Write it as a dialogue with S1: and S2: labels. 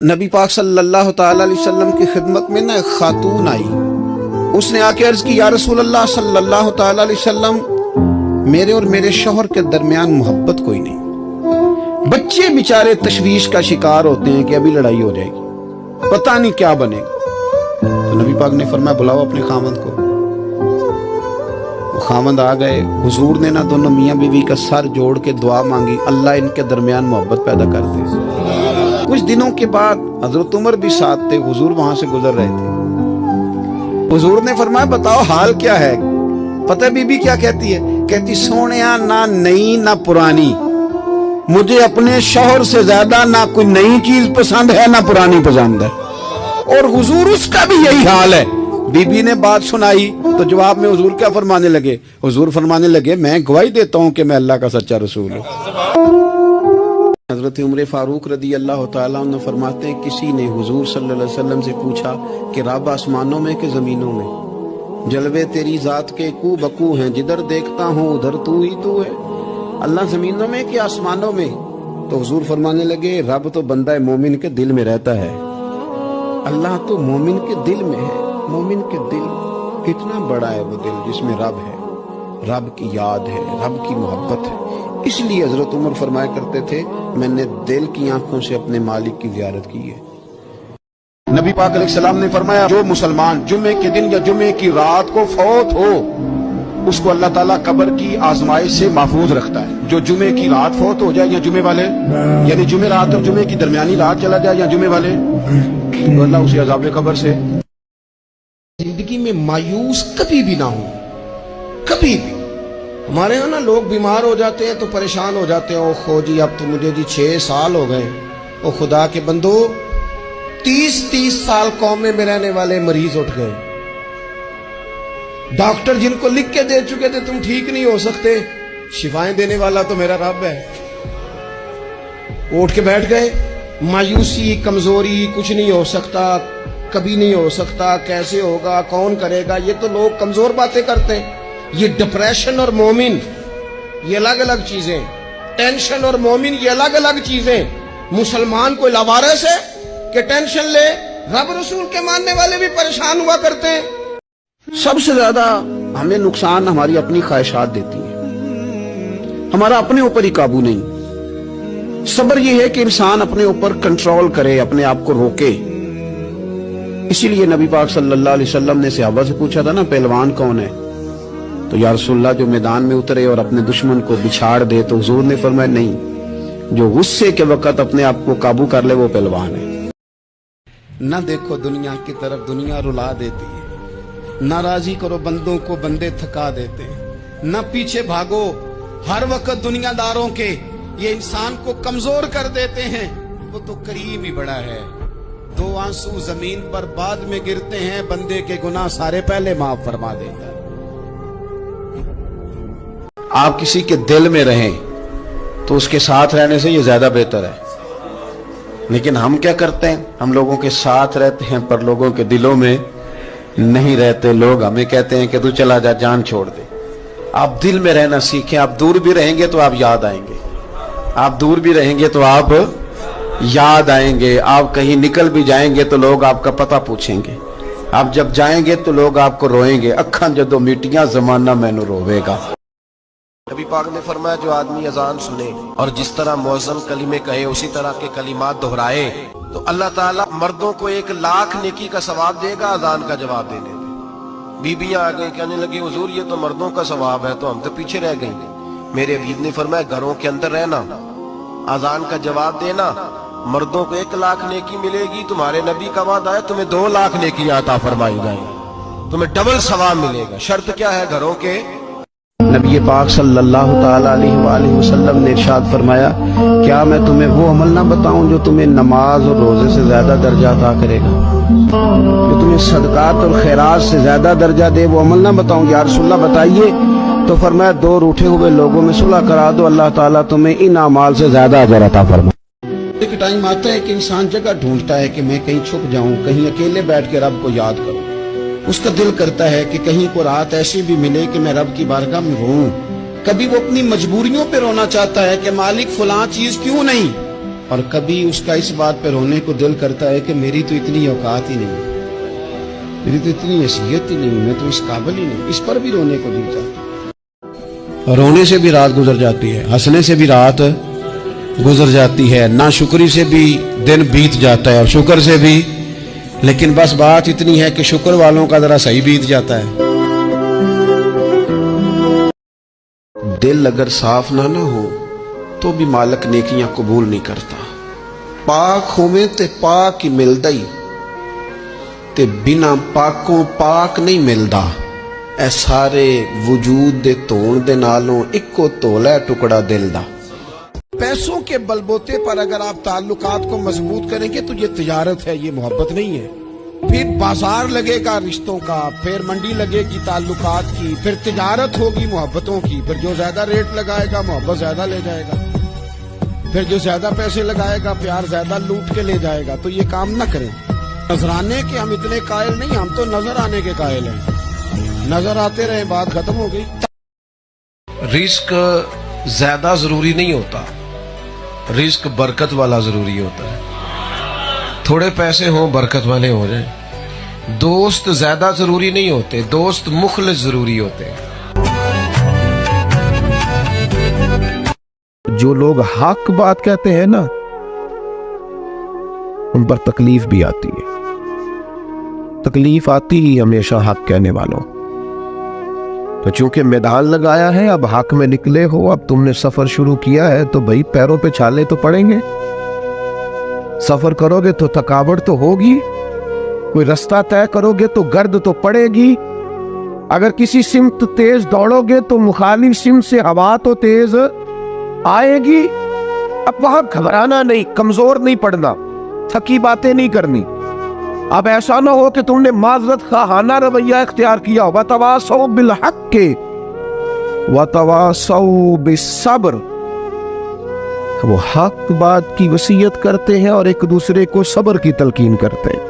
S1: نبی پاک صلی اللہ تعالی علیہ وسلم کی خدمت میں ایک خاتون آئی. اس نے آ کے عرض کی یا رسول اللہ صلی اللہ تعالی علیہ وسلم، میرے اور میرے شوہر کے درمیان محبت کوئی نہیں. بچے بیچارے تشویش کا شکار ہوتے ہیں کہ ابھی لڑائی ہو جائے گی، پتہ نہیں کیا بنے گا. تو نبی پاک نے فرمایا بلاؤ اپنے خامند کو. وہ خامند آ گئے. حضور نے نہ دونوں میاں بیوی کا سر جوڑ کے دعا مانگی، اللہ ان کے درمیان محبت پیدا کر دے. کچھ دنوں کے بعد حضرت عمر بھی ساتھ تھے. حضور وہاں سے گزر رہے تھے. حضور نے فرمایا بتاؤ حال کیا ہے؟ پتہ ہے بی بی کیا کہتی ہے؟ کہتی سونیا نہ نئی نہ پرانی، مجھے اپنے شوہر سے زیادہ نہ کوئی نئی چیز پسند ہے نہ پرانی پسند ہے. اور حضور اس کا بھی یہی حال ہے. بی بی نے بات سنائی تو جواب میں حضور کیا فرمانے لگے؟ حضور فرمانے لگے میں گواہی دیتا ہوں کہ میں اللہ کا سچا رسول ہوں. حضرت عمر فاروق رضی اللہ تعالیٰ عنہ فرماتے ہیں کسی نے حضور صلی اللہ علیہ وسلم سے پوچھا کہ رب آسمانوں میں کہ زمینوں میں؟ جلوے تیری ذات کے کو بکو ہیں، جدھر دیکھتا ہوں ادھر تو ہی تو ہے. اللہ زمینوں میں کہ آسمانوں میں؟ تو حضور فرمانے لگے رب تو بندہ مومن کے دل میں رہتا ہے، اللہ تو مومن کے دل میں ہے. مومن کے دل کتنا بڑا ہے وہ دل جس میں رب ہے، رب کی یاد ہے، رب کی محبت ہے. اس لیے حضرت عمر فرمایا کرتے تھے میں نے دل کی آنکھوں سے اپنے مالک کی زیارت کی ہے. نبی پاک علیہ السلام نے فرمایا جو مسلمان جمعے کے دن یا جمعے کی رات کو فوت ہو اس کو اللہ تعالیٰ قبر کی آزمائش سے محفوظ رکھتا ہے. جو جمعے کی رات فوت ہو جائے یا جمعے والے یعنی جمعے رات اور جمعے کی درمیانی رات چلا جائے یا جمعے والے تو اللہ اسے عذاب قبر سے. زندگی میں مایوس کبھی بھی نہ ہو، کبھی بھی. ہمارے ہاں نا لوگ بیمار ہو جاتے ہیں تو پریشان ہو جاتے ہیں. او خو جی اب تو مجھے جی 6 سال ہو گئے. او خدا کے بندو 30 سال قومے میں رہنے والے مریض اٹھ گئے. ڈاکٹر جن کو لکھ کے دے چکے تھے تم ٹھیک نہیں ہو سکتے، شفائیں دینے والا تو میرا رب ہے. اٹھ کے بیٹھ گئے. مایوسی، کمزوری، کچھ نہیں ہو سکتا، کبھی نہیں ہو سکتا، کیسے ہوگا، کون کرے گا، یہ تو لوگ کمزور باتیں کرتے ہیں. یہ ڈپریشن اور مومن یہ الگ الگ چیزیں، ٹینشن اور مومن یہ الگ الگ چیزیں. مسلمان کوئی لاوارث ہے کہ ٹینشن لے؟ رب رسول کے ماننے والے بھی پریشان ہوا کرتے ہیں. سب سے زیادہ ہمیں نقصان ہماری اپنی خواہشات دیتی ہیں، ہمارا اپنے اوپر ہی قابو نہیں. صبر یہ ہے کہ انسان اپنے اوپر کنٹرول کرے، اپنے آپ کو روکے. اسی لیے نبی پاک صلی اللہ علیہ وسلم نے صحابہ سے پوچھا تھا نا پہلوان کون ہے؟ تو یا رسول اللہ جو میدان میں اترے اور اپنے دشمن کو بچھاڑ دے. تو حضور نے فرمایا نہیں، جو غصے کے وقت اپنے آپ کو قابو کر لے وہ پہلوان ہے. نہ دیکھو دنیا کی طرف، دنیا رلا دیتی ہے. نہ راضی کرو بندوں کو، بندے تھکا دیتے ہیں. نہ پیچھے بھاگو ہر وقت دنیا داروں کے، یہ انسان کو کمزور کر دیتے ہیں. وہ تو کریم ہی بڑا ہے. 2 آنسو زمین پر بعد میں گرتے ہیں، بندے کے گناہ سارے پہلے معاف فرما دیتا ہے. آپ کسی کے دل میں رہیں تو اس کے ساتھ رہنے سے یہ زیادہ بہتر ہے. لیکن ہم کیا کرتے ہیں؟ ہم لوگوں کے ساتھ رہتے ہیں پر لوگوں کے دلوں میں نہیں رہتے. لوگ ہمیں کہتے ہیں کہ تو چلا جا، جان چھوڑ دے. آپ دل میں رہنا سیکھیں. آپ دور بھی رہیں گے تو آپ یاد آئیں گے، آپ دور بھی رہیں گے تو آپ یاد آئیں گے. آپ کہیں نکل بھی جائیں گے تو لوگ آپ کا پتہ پوچھیں گے. آپ جب جائیں گے تو لوگ آپ کو روئیں گے. اکھاں جدو میٹیاں زمانہ مینوں روے گا. نبی پاک نے فرمایا جو آدمی اذان سنے اور جس طرح مؤذن کلمے کہے اسی طرح کے کلمات دہرائے تو اللہ تعالیٰ مردوں کو 1,00,000 نیکی کا ثواب دے گا اذان کا جواب دینے پہ. بیویاں آ گئیں کہنے لگی حضور یہ تو مردوں کا ثواب ہے تو ہم تو پیچھے رہ گئیں. میرے حبیب نے فرمایا گھروں کے اندر رہنا، اذان کا جواب دینا، مردوں کو 1,00,000 نیکی ملے گی. تمہارے نبی کا وعدہ ہے تمہیں 2,00,000 نیکیاں عطا فرمائی جائیں، تمہیں ڈبل ثواب ملے گا. شرط کیا ہے؟ گھروں کے. نبی پاک صلی اللہ تعالی علیہ وآلہ وسلم نے ارشاد فرمایا کیا میں تمہیں وہ عمل نہ بتاؤں جو تمہیں نماز اور روزے سے زیادہ درجہ عطا کرے گا، جو تمہیں صدقات اور خیرات سے زیادہ درجہ دے؟ وہ عمل نہ بتاؤں؟ یا رسول اللہ بتائیے. تو فرمایا 2 روٹھے ہوئے لوگوں میں صلح کرا دو، اللہ تعالیٰ تمہیں ان اعمال سے زیادہ اجر عطا فرمائے. ایک ٹائم آتا ہے کہ انسان جگہ ڈھونڈتا ہے کہ میں کہیں چھپ جاؤں، کہیں اکیلے بیٹھ کے رب کو یاد کروں. اس کا دل کرتا ہے کہ کہیں کو رات ایسی بھی ملے کہ میں رب کی بارگاہ میں روؤں. کبھی وہ اپنی مجبوریوں پہ رونا چاہتا ہے کہ مالک فلاں چیز کیوں نہیں. اور کبھی اس کا اس بات پہ رونے کو دل کرتا ہے کہ میری تو اتنی اوقات ہی نہیں، میری تو اتنی حیثیت ہی نہیں، میں تو اس قابل ہی نہیں، اس پر بھی رونے کو دل چاہتا ہے۔ رونے سے بھی رات گزر جاتی ہے، ہنسنے سے بھی رات گزر جاتی ہے، ناشکری سے بھی دن بیت جاتا ہے اور شکر سے بھی، لیکن بس بات اتنی ہے کہ شکر والوں کا ذرا صحیح بیت جاتا ہے۔ دل اگر صاف نہ ہو تو بھی مالک نیکیاں قبول نہیں کرتا۔ پاک ہوئے تے پاک ہی ملدا ہی، تے بنا پاکوں پاک نہیں ملدا۔ اے سارے وجود دے دھون دے نالوں اکو تولا ہے ٹکڑا دل دا۔ پیسوں کے بلبوتے پر اگر آپ تعلقات کو مضبوط کریں گے تو یہ تجارت ہے، یہ محبت نہیں ہے۔ پھر بازار لگے گا رشتوں کا، پھر منڈی لگے گی تعلقات کی، پھر تجارت ہوگی محبتوں کی، پھر جو زیادہ ریٹ لگائے گا محبت زیادہ لے جائے گا، پھر جو زیادہ پیسے لگائے گا پیار زیادہ لوٹ کے لے جائے گا۔ تو یہ کام نہ کریں۔ نظرانے کے ہم اتنے قائل نہیں، ہم تو نظر آنے کے قائل ہیں، نظر آتے رہے بات ختم ہو گئی۔ رزق زیادہ ضروری نہیں ہوتا، رزق برکت والا ضروری ہوتا ہے۔ تھوڑے پیسے ہوں برکت والے ہو جائیں۔ دوست زیادہ ضروری نہیں ہوتے، دوست مخلص ضروری ہوتے ہیں۔
S2: جو لوگ حق بات کہتے ہیں نا ان پر تکلیف بھی آتی ہے، تکلیف آتی ہی ہمیشہ حق کہنے والوں۔ تو چونکہ میدان لگایا ہے، اب حق میں نکلے ہو، اب تم نے سفر شروع کیا ہے تو بھائی پیروں پہ چھالے تو پڑیں گے۔ سفر کرو گے تو تھکاوٹ تو ہوگی، کوئی رستہ طے کرو گے تو گرد تو پڑے گی۔ اگر کسی سمت تیز دوڑو گے تو مخالف سمت سے ہوا تو تیز آئے گی۔ اب وہاں گھبرانا نہیں، کمزور نہیں پڑنا، تھکی باتیں نہیں کرنی۔ اب ایسا نہ ہو کہ تم نے معذرت خواہانہ رویہ اختیار کیا، وَتَوَاصَوْا بِالْحَقِّ وَتَوَاصَوْا بِالصَّبْرِ۔ وہ حق بات کی وصیت کرتے ہیں اور ایک دوسرے کو صبر کی تلقین کرتے ہیں۔